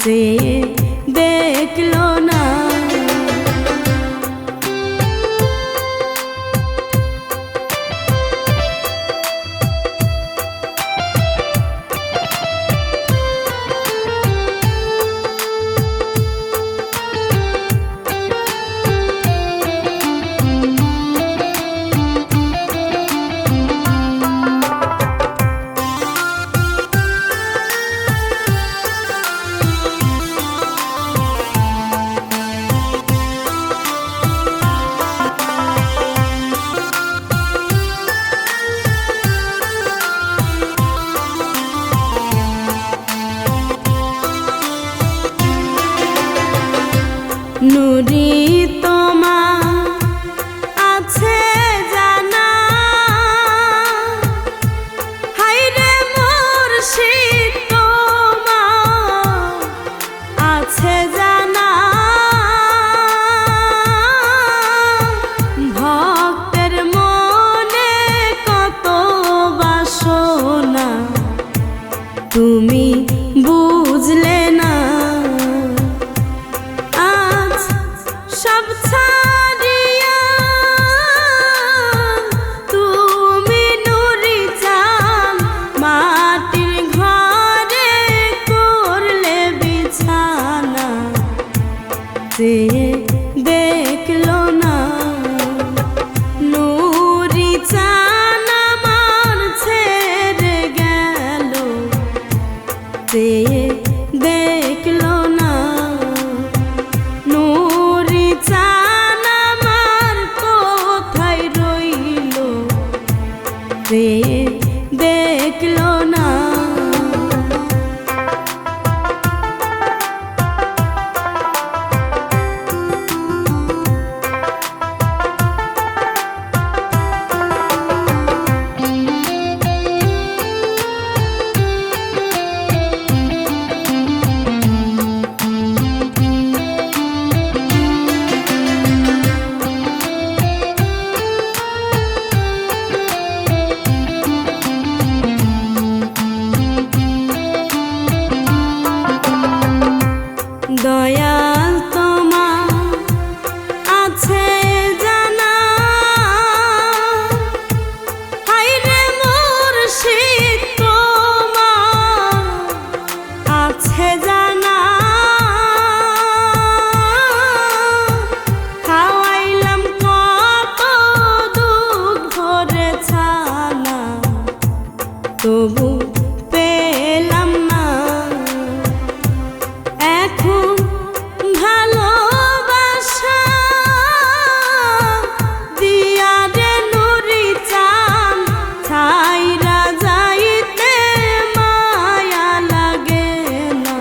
চেয়ে দেখলো না। নুরি তোমার আছে জানা, হায়রে মুর্শিদ তোমার আছে জানা। ভক্তের মনে কত বাসনা তুমি বুঝলে না। সব ছাড়িয়া তুমি নুরি চান মাটির ঘরে করলে বিছানা, চেয়ে দেখলো না। নুরি চান আমার ছেড়ে গেল, চেয়ে দেখলো না। নুরি চান আমার কোথায় রইল, চেয়ে দেখলো না। দয়াল তোমার আছে জানা, হায়রে মুর্শিদ তোমার আছে জানা। খাওয়াইলাম কত দুধ ভরে ছানা, তবু পেলাম না। এখন ভালোবাসা দিয়া রে নুরি চান, ছাইরা যাইতে মায়া লাগে না।